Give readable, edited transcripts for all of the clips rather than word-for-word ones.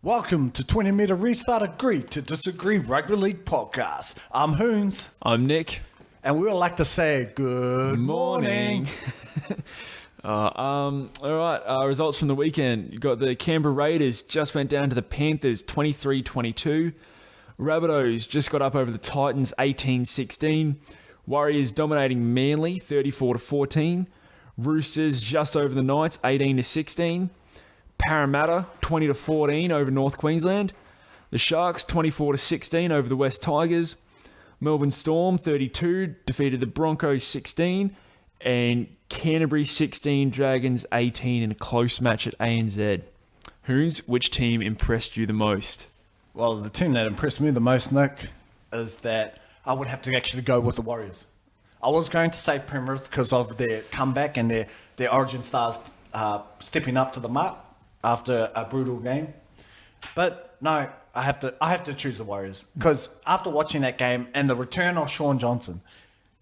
Welcome to 20 Metre Restart Agree to Disagree Rugby League podcast. I'm Hoonz. I'm Nick. And we would like to say good morning. All right, results from the weekend. You got the Canberra Raiders just went down to the Panthers 23-22. Rabbitohs just got up over the Titans 18-16. Warriors dominating Manly 34-14. Roosters just over the Knights 18-16. Parramatta 20-14 over North Queensland. The Sharks 24-16 over the West Tigers. Melbourne Storm 32 defeated the Broncos 16, and Canterbury 16 Dragons 18 in a close match at ANZ. Hoonz, which team impressed you the most? Well, the team that impressed me the most, Nick, is that I would have to actually go with the Warriors. I was going to say Penrith because of their comeback and their origin stars stepping up to the mark after a brutal game. But no, I have to choose the Warriors because after watching that game and the return of Sean Johnson,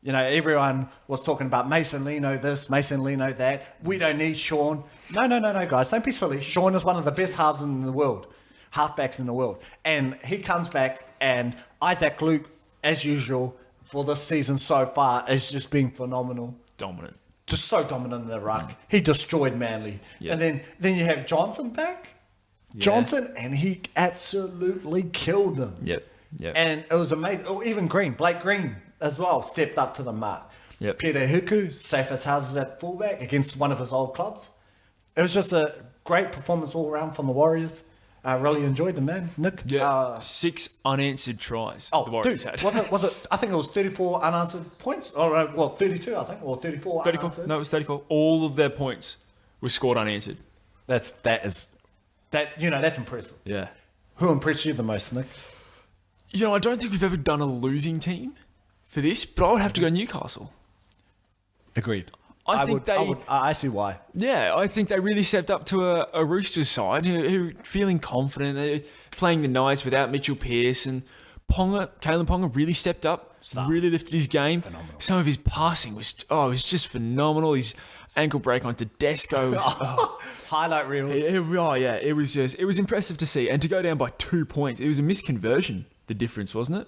you know, everyone was talking about Mason Leno this, Mason Leno that. We don't need Sean. No, guys, don't be silly. Sean is one of the best halves in the world, halfbacks in the world. And he comes back, and Isaac Luke, as usual, for this season so far, has just been phenomenal. Dominant. Just so dominant in the ruck. He destroyed Manly. Yep. And then you have Johnson back. Yeah. Johnson, and he absolutely killed them. Yep. And it was amazing. Oh, even Blake Green as well, stepped up to the mark. Yep. Peter Hiku, safe as houses at fullback against one of his old clubs. It was just a great performance all around from the Warriors. I really enjoyed them, man. Nick? Yeah, 6 unanswered tries the Warriors had. Was it? I think it was 34 unanswered points. Or, 32, I think. Or 34 unanswered. No, it was 34. All of their points were scored unanswered. That's impressive. Yeah. Who impressed you the most, Nick? You know, I don't think we've ever done a losing team for this, but I would have to go Newcastle. Agreed. I see why. Yeah, I think they really stepped up to a Roosters side who feeling confident. They're playing the Knights without Mitchell Pearce, and Kalen Ponga really stepped up, really lifted his game. Phenomenal. Some of his passing was just phenomenal. His ankle break on Tedesco was highlight reels. It was impressive to see, and to go down by 2 points. It was a misconversion, the difference, wasn't it?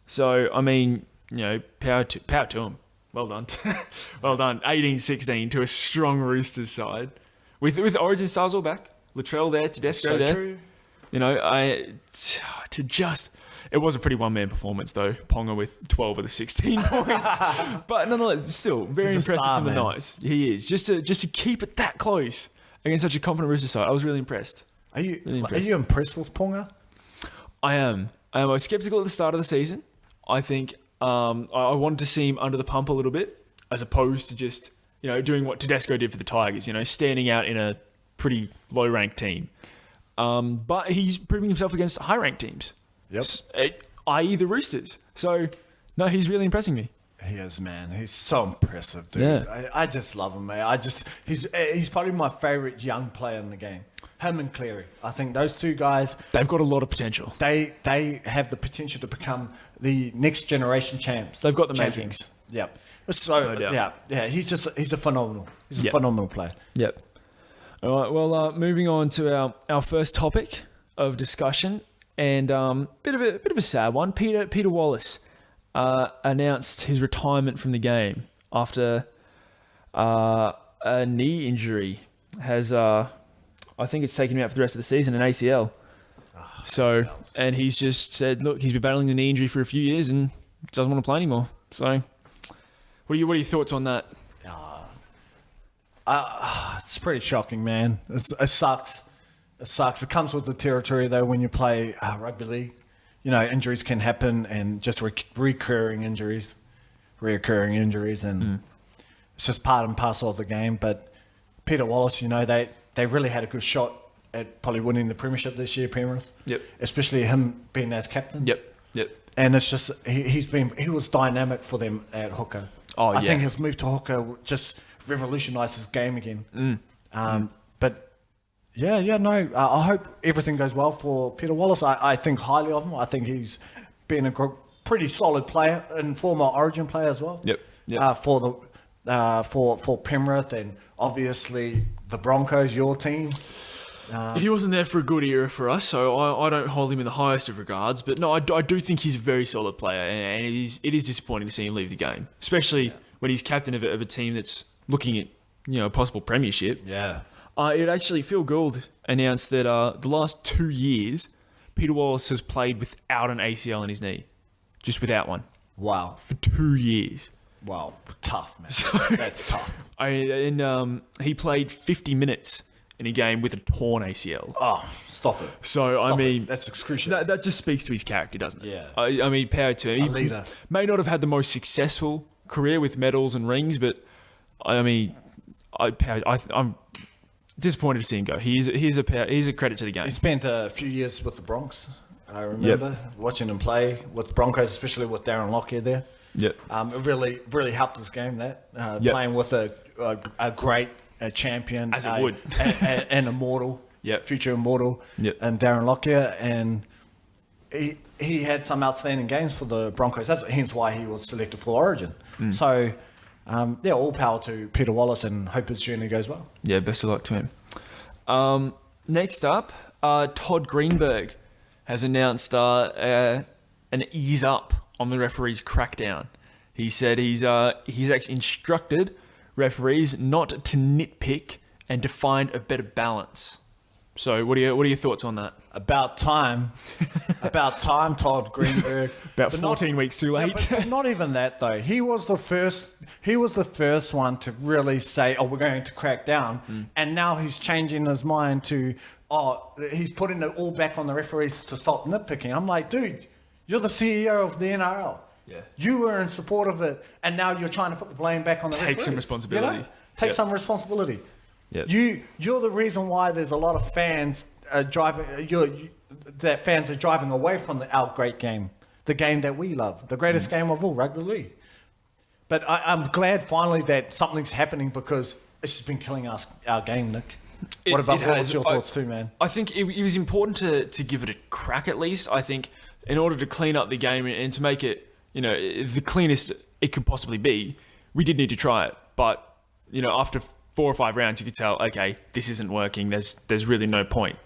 So I mean, you know, power to him. Well done. Well done. 18-16 to a strong Roosters side. With Origin stars all back. Latrell there, Tedesco there. True. You know, it was a pretty one-man performance though. Ponga with 12 of the 16 points. But nonetheless, still very impressive from the Knights. He is. Just to keep it that close against such a confident Roosters side, I was really impressed. Are you impressed with Ponga? I am. I was skeptical at the start of the season. I think I wanted to see him under the pump a little bit, as opposed to just, you know, doing what Tedesco did for the Tigers, you know, standing out in a pretty low-ranked team. But he's proving himself against high-ranked teams. Yep. I.e. the Roosters. So, no, he's really impressing me. He is, man. He's so impressive, dude. Yeah. I just love him, man. He's probably my favourite young player in the game. Him and Cleary. I think those two guys... They've got a lot of potential. They have the potential to become the next generation champs. They've got the makings. Yep. So, no doubt. Yeah. He's a phenomenal player. Yep. All right, well, moving on to our first topic of discussion, and bit of a sad one. Peter Wallace announced his retirement from the game after a knee injury. I think it's taken him out for the rest of the season, an ACL. And he's just said, look, he's been battling the knee injury for a few years and doesn't want to play anymore. So, what are your thoughts on that? It's pretty shocking, man. It sucks. It comes with the territory, though, when you play rugby league. You know, injuries can happen, and just reoccurring injuries, and it's just part and parcel of the game. But Peter Wallace, you know, they really had a good shot at probably winning the premiership this year, Penrith. Yep. Especially him being as captain. Yep. And it's just he was dynamic for them at hooker. Oh, I yeah. think his move to hooker just revolutionised his game again. But I hope everything goes well for Peter Wallace. I think highly of him. I think he's been a pretty solid player and former Origin player as well. Yep. For Penrith and obviously the Broncos, your team. He wasn't there for a good era for us, so I don't hold him in the highest of regards. But no, I do think he's a very solid player, and it is disappointing to see him leave the game, especially when he's captain of a team that's looking at a possible premiership. Yeah. It actually, Phil Gould announced that the last 2 years, Peter Wallace has played without an ACL in his knee, just without one Wow. for 2 years. Wow. Tough, man. That's tough. He played 50 minutes in a game with a torn ACL. Oh, stop it. So, Stop I mean... it. That's excruciating. That just speaks to his character, doesn't it? Yeah. I mean, power to him. A He leader. may not have had the most successful career with medals and rings, but I mean, I'm disappointed to see him go. He's a credit to the game. He spent a few years with the Bronx. I remember watching him play with Broncos, especially with Darren Lockyer there. Yep. It really helped his game, playing with a great champion. As it would. An immortal. Yep. Future immortal. Yep. And Darren Lockyer. And he had some outstanding games for the Broncos. That's hence why he was selected for Origin. So, all power to Peter Wallace and hope his journey goes well. Yeah, best of luck to him. Next up, Todd Greenberg has announced an ease up on the referees' crackdown. He said he's actually instructed referees not to nitpick and to find a better balance. So, what are your thoughts on that? About time, Todd Greenberg. About 14 weeks too late. But not even that though. He was the first one to really say, "Oh, we're going to crack down," and now he's changing his mind to, he's putting it all back on the referees to stop nitpicking. I'm like, dude, you're the CEO of the NRL. Yeah. You were in support of it, and now you're trying to put the blame back on the referees. Take some responsibility. Take Yep. some responsibility. Yep. You're the reason why there's a lot of fans that fans are driving away from our great game, the game that we love, the greatest game of all, rugby league. But I'm glad finally that something's happening because it's just been killing our game, Nick. What's your thoughts too, man? I think it was important to give it a crack at least. I think in order to clean up the game and to make it, the cleanest it could possibly be, we did need to try it. But, after 4 or 5 rounds, you could tell, okay, this isn't working. There's really no point,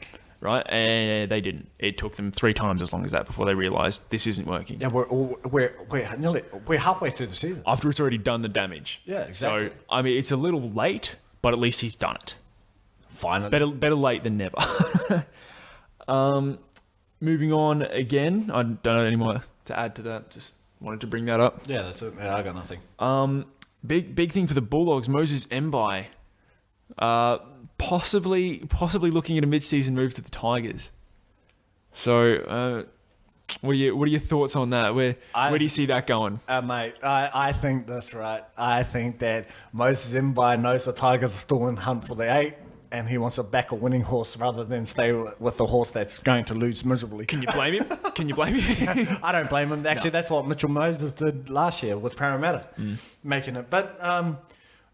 right? And they didn't. It took them 3 times as long as that before they realised this isn't working. Yeah, we're halfway through the season. After it's already done the damage. Yeah, exactly. So, I mean, it's a little late, but at least he's done it. Finally. Better late than never. Moving on again. I don't know any more to add to that. Just wanted to bring that up. Yeah, that's it. Yeah, I got nothing. Big thing for the Bulldogs. Moses Mbai, possibly looking at a mid-season move to the Tigers. So, what are your thoughts on that? Where do you see that going? Mate, I think that's right. I think that Moses Mbai knows the Tigers are still in hunt for the 8, and he wants to back a winning horse rather than stay with the horse that's going to lose miserably. Can you blame him? I don't blame him. Actually, That's what Mitchell Moses did last year with Parramatta, making it. But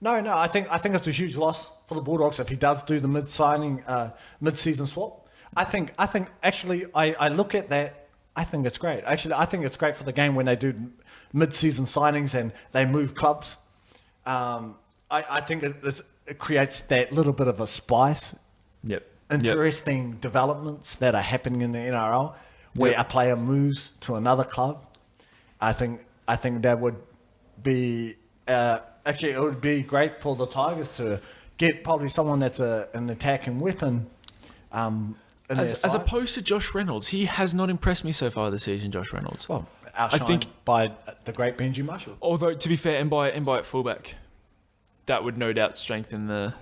no, I think it's a huge loss for the Bulldogs if he does do the mid-season swap. I think actually I look at that. I think it's great. Actually, I think it's great for the game when they do mid-season signings and they move clubs. I think it creates that little bit of a spice. Yep. Interesting developments that are happening in the NRL where a player moves to another club. I think that would be actually it would be great for the Tigers to get probably someone that's an attacking weapon. As opposed to Josh Reynolds, he has not impressed me so far this season. Josh Reynolds. Well, outshined by the great Benji Marshall. Although to be fair, and by at fullback, that would no doubt strengthen the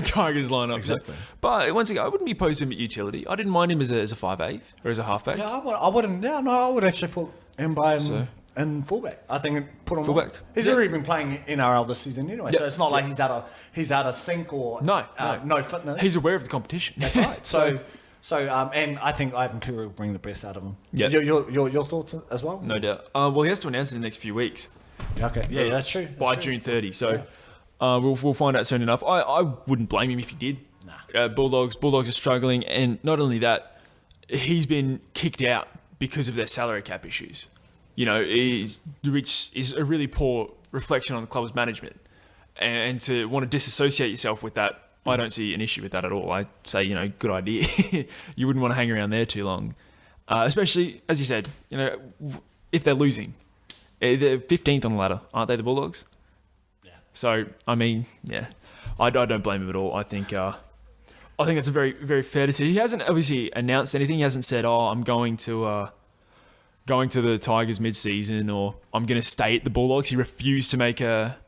Tigers lineup. Exactly. But once again, I wouldn't be opposed to him at utility. I didn't mind him as a 5/8 or as a halfback. Yeah, I wouldn't. Yeah, no, I would actually put Mbai in fullback. I think put him Fullback. on. He's already been playing NRL this season anyway, so it's not like he's out of sync or No. no fitness. He's aware of the competition. That's right. So and I think Ivan Tura will bring the best out of him. Yeah. Your thoughts as well? No doubt. Well, he has to announce it in the next few weeks. Okay. Yeah, that's true. By June 30. So we'll find out soon enough. I wouldn't blame him if he did. Nah. Bulldogs are struggling, and not only that, he's been kicked out because of their salary cap issues. You know, which is a really poor reflection on the club's management. And to want to disassociate yourself with that, I don't see an issue with that at all. I say, you know, good idea. You wouldn't want to hang around there too long. Especially, as you said, you know, if they're losing. They're 15th on the ladder, aren't they, the Bulldogs? Yeah. So, I mean, yeah. I don't blame him at all. I think it's a very, very fair decision. He hasn't obviously announced anything. He hasn't said, I'm going to the Tigers mid-season, or I'm going to stay at the Bulldogs. He refused to make a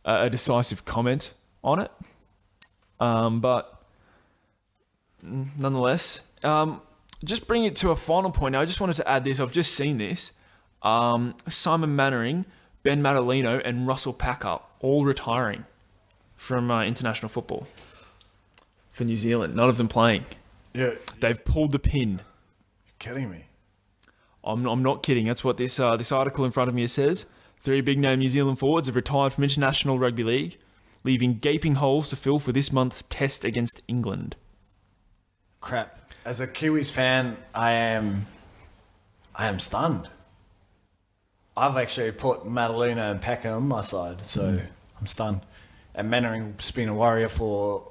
decisive comment on it. But nonetheless, just bring it to a final point now. I just wanted to add this. I've just seen this. Simon Mannering, Ben Madalino, and Russell Packer all retiring from international football for New Zealand. None of them playing. Yeah. They've pulled the pin. You're kidding me. I'm not kidding. That's what this article in front of me says. 3 big-name New Zealand forwards have retired from International Rugby League, leaving gaping holes to fill for this month's test against England. Crap. As a Kiwis fan, I am stunned. I've actually put Madalena and Packer on my side, so I'm stunned. And Mannering's been a warrior for,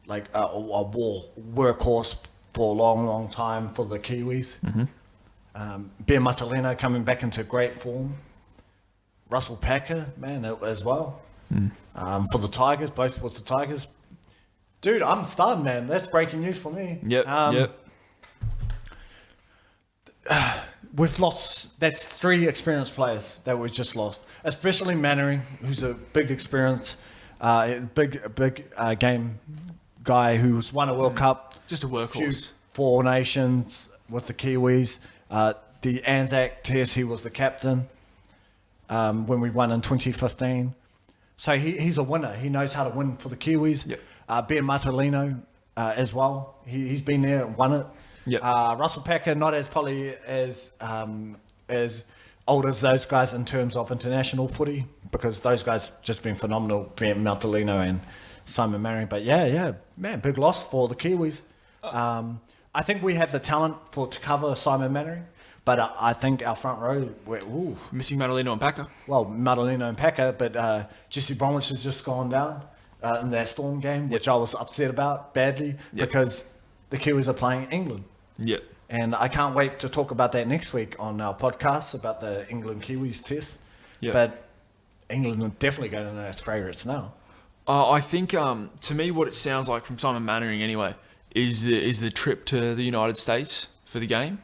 like, a workhorse for a long, long time for the Kiwis. Ben Madalena coming back into great form. Russell Packer, man, as well. For the Tigers, both for the Tigers. Dude, I'm stunned, man. That's breaking news for me. Yep. We've lost, that's 3 experienced players that we've just lost. Especially Mannering, who's a big experience, big game guy who's won a World Cup. Just a workhorse. 4 nations with the Kiwis. The Anzac Test, he was the captain when we won in 2015. So he's a winner. He knows how to win for the Kiwis. Yep. Ben Martolino as well. He's been there and won it. Yep. Russell Packer, not as probably as old as those guys in terms of international footy, because those guys just been phenomenal, Ben Martolino and Simon Mannering. But man, big loss for the Kiwis. I think we have the talent to cover Simon Mannering, but I think our front row, Missing Madalino and Packer. well, Madalino and Packer, but Jesse Bromwich has just gone down in their Storm game, which I was upset about badly because the Kiwis are playing England. Yep. And I can't wait to talk about that next week on our podcast about the England Kiwis test. Yep. But England are definitely going to know as favourites now. I think, to me, what it sounds like from Simon Mannering anyway is the trip to the United States for the game.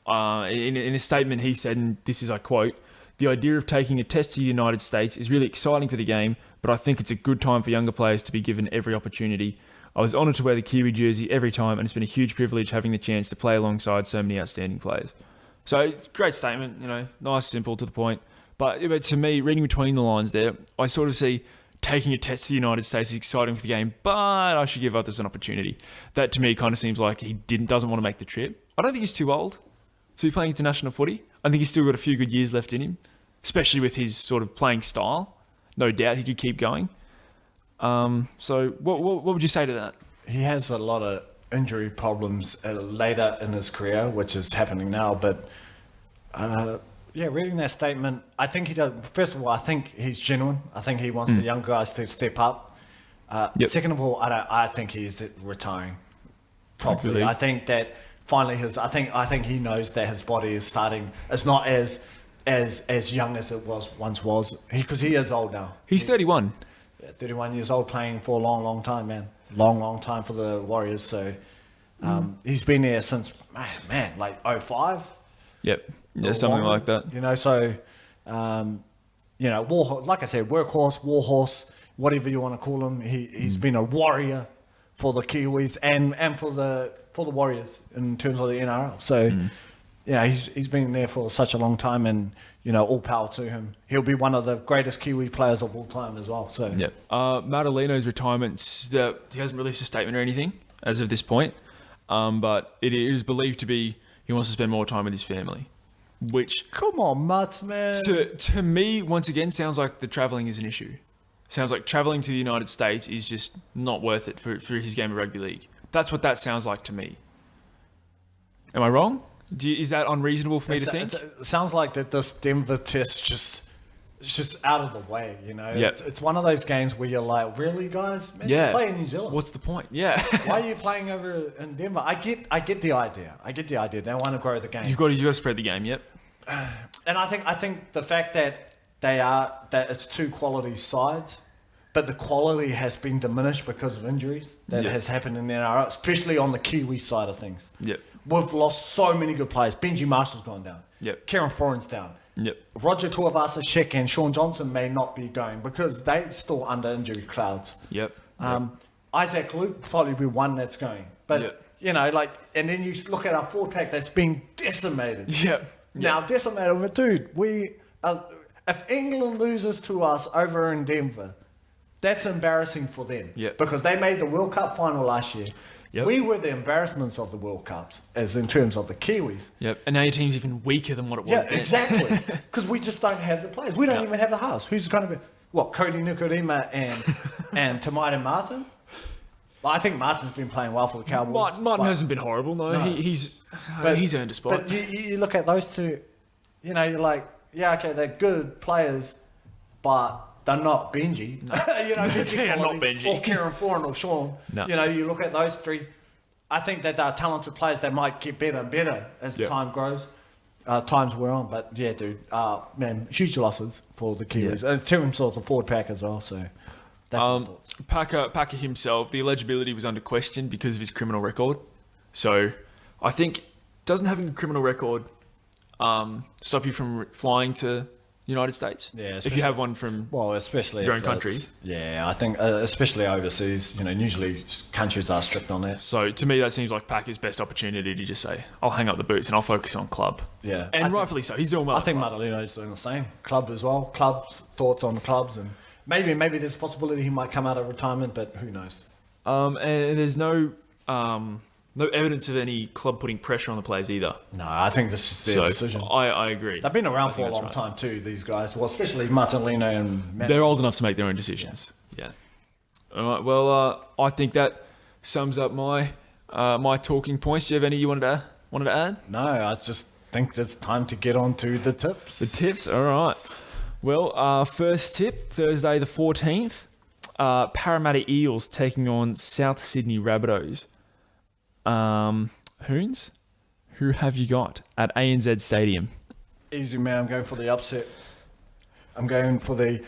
In a statement, he said, and this is, I quote, "The idea of taking a test to the United States is really exciting for the game, but I think it's a good time for younger players to be given every opportunity. I was honoured to wear the Kiwi jersey every time, and it's been a huge privilege having the chance to play alongside so many outstanding players." So, great statement, nice, simple, to the point. But to me, reading between the lines there, I sort of see taking a test to the United States is exciting for the game, but I should give others an opportunity. That to me kind of seems like he doesn't want to make the trip. I don't think he's too old to be playing international footy. I think he's still got a few good years left in him, especially with his sort of playing style. No doubt he could keep going. So what would you say to that? He has a lot of injury problems later in his career, which is happening now. But reading that statement, I think he does. First of all, I think he's genuine. I think he wants the young guys to step up. Second of all, I think he's retiring properly. Really? I think that finally I think he knows that his body is starting. It's not as young as it once was. Because he is old now. He's 31. 31 years old, playing for a long, long time, man. Long time for the Warriors. So he's been there since, like 05. Yep. Yeah, something like that. Like I said, workhorse, warhorse, whatever you want to call him. He's been a warrior for the Kiwis and for the Warriors in terms of the NRL. So, he's been there for such a long time, and all power to him. He'll be one of the greatest Kiwi players of all time as well. So yeah, Madaleno's retirement. He hasn't released a statement or anything as of this point, but it is believed to be he wants to spend more time with his family. Which, come on, Mutts, man. To me, once again, sounds like the travelling is an issue. Sounds like travelling to the United States is just not worth it for his game of rugby league. That's what that sounds like to me. Am I wrong? Is that unreasonable for me to think? It sounds like that this Denver test it's just out of the way, Yep. It's one of those games where you're like, really, guys? Man, Yeah. just play in New Zealand. What's the point? Yeah. Why are you playing over in Denver? I get the idea. They want to grow the game. You've got to spread the game. Yep. And I think the fact that that it's two quality sides, but the quality has been diminished because of injuries that has happened in the NRL, especially on the Kiwi side of things. Yep. We've lost so many good players. Benji Marshall's gone down. Yep. Kieran Foran's down. Yep. Roger Tuivasa-Sheck and Sean Johnson may not be going because they're still under injury clouds. Yep. Isaac Luke will probably be one that's going. But, and then you look at our forward pack that's been decimated. Yep. Now, decimated, but dude, if England loses to us over in Denver, that's embarrassing for them. Yep. Because they made the World Cup final last year. Yep. We were the embarrassments of the World Cups, as in terms of the Kiwis. Yep. And now your team's even weaker than what it was Yeah, then. exactly. Because we just don't have the players. We don't even have the halves. Who's going to be... What, Cody Nikorima and Tamari Martin? Well, I think Martin's been playing well for the Cowboys. Martin hasn't been horrible, no. He's earned a spot. But you look at those two, you're like, yeah, okay, they're good players, but they're not Benji. No. Benji not Benji. Or Kieran Foran or Sean. No. You look at those three, I think that they're talented players. They might get better and better as time grows. Times wear on. But yeah, dude, man, huge losses for the Kiwis. In terms of the forward pack as well, so... That's my thoughts. Packer himself, the eligibility was under question because of his criminal record. So I think doesn't having a criminal record stop you from flying to United States? Yeah, if you have one from especially your own country. Yeah, I think especially overseas, usually countries are strict on that. So to me, that seems like Packer's best opportunity to just say, I'll hang up the boots and I'll focus on club. Yeah. And rightfully so. He's doing well. I think Madaleno's doing the same. Club as well. Clubs, thoughts on the clubs, and maybe there's a possibility he might come out of retirement, but who knows? And there's no evidence of any club putting pressure on the players either. No, I think this is their decision. I agree. They've been around for a long time too, these guys. Well, especially Martinelli and Matt. They're old enough to make their own decisions. Yeah. All right. Well, I think that sums up my talking points. Do you have any you wanted to add? No, I just think it's time to get on to the tips. The tips. All right. Well, first tip, Thursday the 14th, Parramatta Eels taking on South Sydney Rabbitohs. Hoonz, who have you got at ANZ Stadium? Easy, man. I'm going for the upset. I'm going for the...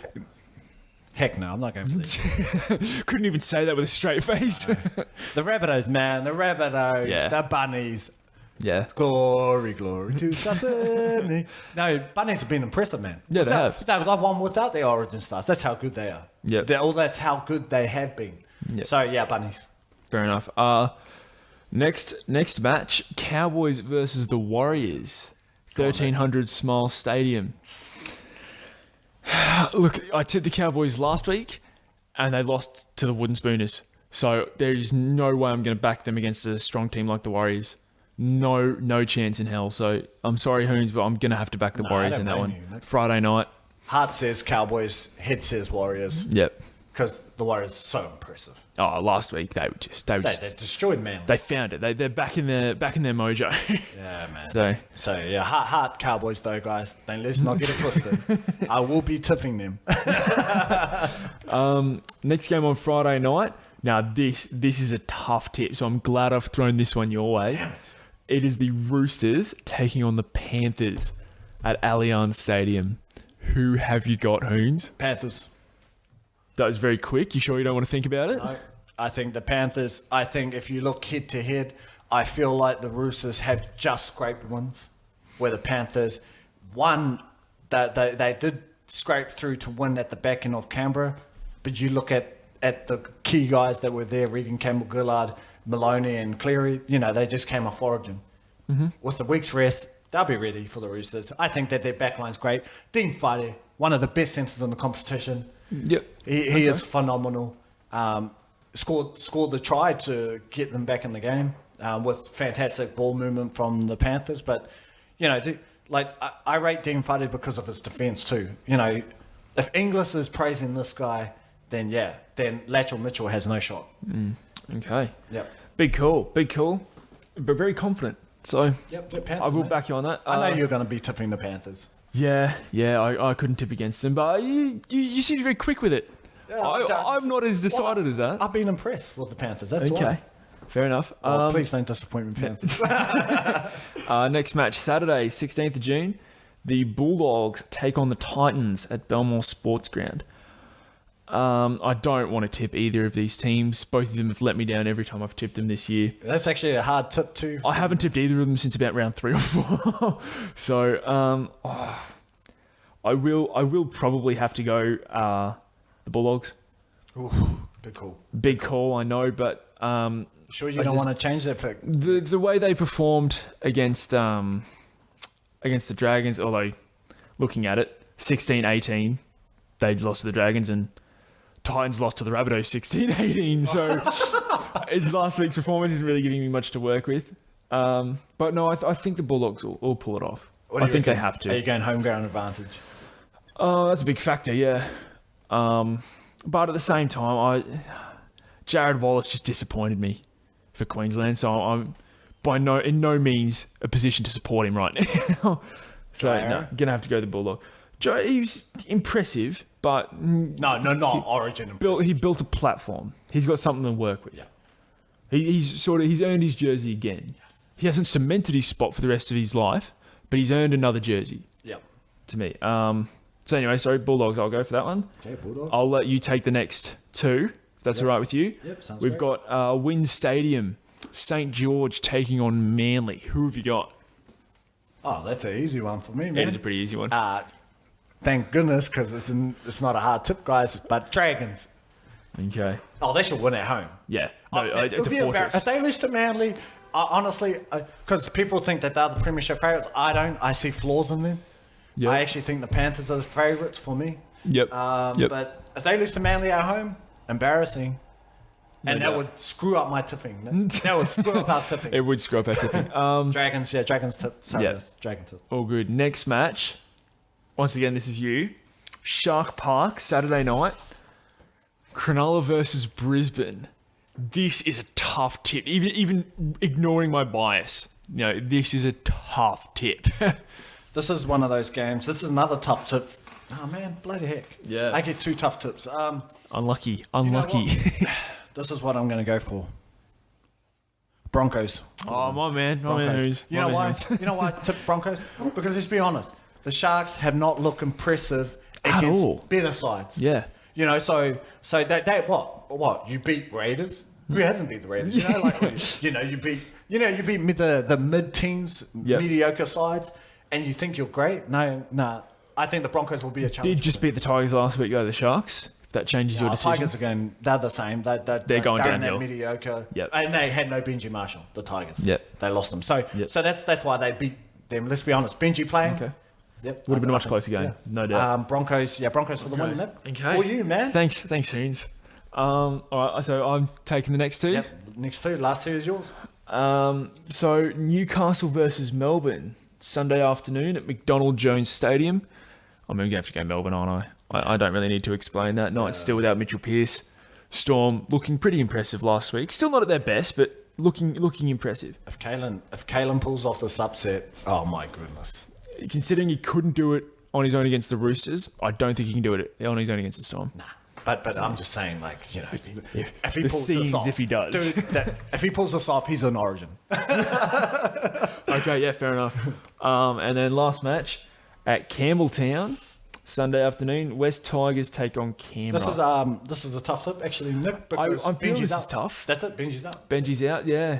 Heck no, I'm not going for the... Couldn't even say that with a straight face. The Rabbitohs, man. The Rabbitohs. Yeah. The Bunnies. Yeah. Glory to South Sydney. No, Bunnies have been impressive, man. Yeah, they have. They've won without their origin stars. That's how good they are. Yeah. That's how good they have been. Yep. So, yeah, Bunnies. Fair enough. Next match, Cowboys versus the Warriors. 1300 Smile Stadium. Look, I tipped the Cowboys last week, and they lost to the Wooden Spooners. So there is no way I'm going to back them against a strong team like the Warriors. No chance in hell. So I'm sorry, Hoonz, but I'm going to have to back the Warriors in that one. Friday night. Heart says Cowboys, head says Warriors. Yep. Because the Warriors are so impressive. Oh, last week they destroyed Manly. They found it. They're back in their mojo. Yeah, man. So yeah, heart Cowboys though, guys. Let's not get it twisted. I will be tipping them. Next game on Friday night. Now this is a tough tip, so I'm glad I've thrown this one your way. Damn it. It is the Roosters taking on the Panthers at Allianz Stadium. Who have you got, Hoonz? Panthers. That was very quick. You sure you don't want to think about it? No, I think the Panthers, if you look head to head, I feel like the Roosters have just scraped wins. Where the Panthers won, they did scrape through to win at the back end of Canberra. But you look at the key guys that were there, Regan Campbell-Gillard, Maloney and Cleary, they just came off origin. Mm-hmm. With the week's rest, They'll be ready for the Roosters. I think that their backline's great. Dean Whare, one of the best centres in the competition. Yep. He is phenomenal. Scored the try to get them back in the game with fantastic ball movement from the Panthers. But, I rate Dean Whare because of his defence too. If Inglis is praising this guy, then Latrell Mitchell has no shot. Okay. Yep. Big call, but very confident. So Panthers, I will mate. back you on that. I know you're going to be tipping the Panthers. Yeah, I couldn't tip against them, but you seem very quick with it. Yeah, I'm not as decided as that. I've been impressed with the Panthers. That's Okay, why. fair enough. Please don't disappoint me, Panthers. Next match, Saturday, 16th of June. The Bulldogs take on the Titans at Belmore Sports Ground. I don't want to tip either of these teams. Both of them have let me down every time I've tipped them this year. That's actually a hard tip too. I haven't tipped either of them since about round 3 or 4. So I will probably have to go the Bulldogs. Ooh, big call. Big call, I know, but Sure, you don't want to change that pick. the way they performed against the Dragons, although looking at it, 16-18, they lost to the Dragons and Titans lost to the Rabbitohs 16-18. So last week's performance isn't really giving me much to work with. But no, I think the Bulldogs will pull it off. I think they have to. Are you going home ground advantage? Oh, that's a big factor, yeah. But at the same time, Jared Wallace just disappointed me for Queensland, so I'm in no means a position to support him right now. So no, gonna have to go the Bulldog. Joe, he was impressive, but No, not Origin. he built a platform. He's got something to work with. Yeah. He's earned his jersey again. Yes. He hasn't cemented his spot for the rest of his life, but he's earned another jersey. Yep. To me. So anyway, sorry, Bulldogs. I'll go for that one. Okay, Bulldogs. I'll let you take the next two, if that's all right with you. Yep, sounds We've great. got Wynn Stadium, St. George taking on Manly. Who have you got? Oh, that's an easy one for me, man. It is a pretty easy one. Thank goodness, because it's not a hard tip, guys. But Dragons. Okay. Oh, they should win at home. Yeah. No, it's It'll a be fortress. If they lose to Manly, honestly, because people think that they're the premiership favourites, I don't. I see flaws in them. Yep. I actually think the Panthers are the favourites for me. Yep. Yep. But if they lose to Manly at home, embarrassing. And No that doubt. would screw up my tipping. That would screw up our tipping. It would screw up our tipping. Dragons tip. Sorry, Yeah. Dragon tip. All good. Next match. Once again, this is you. Shark Park, Saturday night. Cronulla versus Brisbane. This is a tough tip. Even ignoring my bias, this is a tough tip. This is one of those games. This is another tough tip. Oh man, bloody heck. Yeah. I get two tough tips. Unlucky. You know what? This is what I'm going to go for. Broncos. Oh, my man. Broncos. You know why? You know why I tip Broncos? Because let's be honest, the Sharks have not looked impressive At against all. better sides. Yeah. So they what? You beat Raiders? Who hasn't beat the Raiders? You beat the mid-teens, Yep. mediocre sides, and you think you're great? No. I think the Broncos will be a challenge. Did just beat the Tigers last week, though, the Sharks. If that changes your decision. Tigers again, they're the same. They're going in downhill. that mediocre. Yep. And they had no Benji Marshall, the Tigers. Yep. They lost them. So Yep. so that's why they beat them. Let's be honest. Benji playing. Okay. Yep. Would have been a much I think- closer game, no doubt. Broncos for the win. Broncos. Nick. Okay. For you, man. Thanks, Hoonz. All right, so I'm taking the next two. Yep. Next two. Last two is yours. So Newcastle versus Melbourne, Sunday afternoon at McDonald Jones Stadium. I'm going to have to go Melbourne, aren't I? I don't really need to explain that. No, it's still without Mitchell Pearce. Storm looking pretty impressive last week. Still not at their best, but looking impressive. If Kalen pulls off this upset, oh my goodness. Considering he couldn't do it on his own against the Roosters, I don't think he can do it on his own against the Storm. Nah. But I'm just saying, if he the pulls scenes this off, if he does. dude, if he pulls this off, he's an Origin. Okay, yeah, fair enough. And then last match at Campbelltown, Sunday afternoon. West Tigers take on Canberra. This is a tough tip actually, Nick. Because I'm feeling Benji's this out. is tough. That's it. Benji's out. Benji's out, yeah.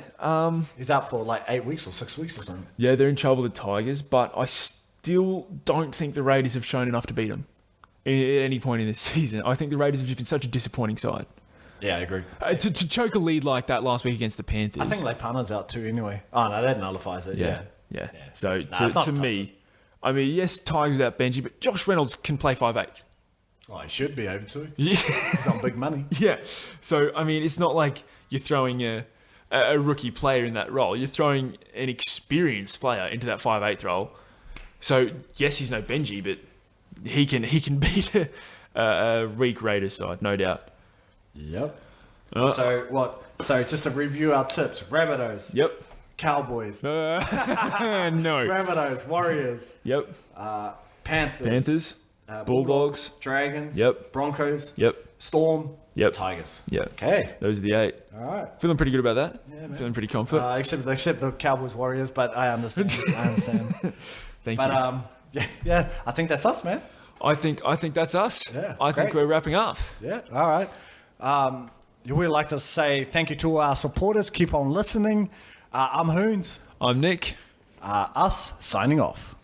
He's out for like 8 weeks or 6 weeks or something. Yeah, they're in trouble with the Tigers, but I still don't think the Raiders have shown enough to beat them at any point in this season. I think the Raiders have just been such a disappointing side. Yeah, I agree. To choke a lead like that last week against the Panthers. I think Leipana's out too anyway. Oh no, that nullifies it. Yeah. Yeah. So it's not to top me, I mean, yes, Tigers without Benji, but Josh Reynolds can play 5'8". Oh, he should be able to. Yeah. He's on big money. Yeah. So, I mean, it's not like you're throwing a rookie player in that role. You're throwing an experienced player into that 5'8" role. So, yes, he's no Benji, but he can beat a weak Raiders side, no doubt. Yep. So, what? So, just to review our tips. Rabbitohs. Yep. Cowboys. No. Rabbitohs. Warriors. Yep. Panthers. Bulldogs. Dragons. Yep. Broncos. Yep. Storm. Yep. Tigers. Yep. Okay. Those are the 8. All right. Feeling pretty good about that. Yeah, man. Feeling pretty confident. Except the Cowboys Warriors, but I understand. Thank But you. yeah, I think that's us, man. I think that's us. Yeah, I think great. we're wrapping up. Yeah. All right. We'd like to say thank you to our supporters. Keep on listening. I'm Hoonz. I'm Nick. Us signing off.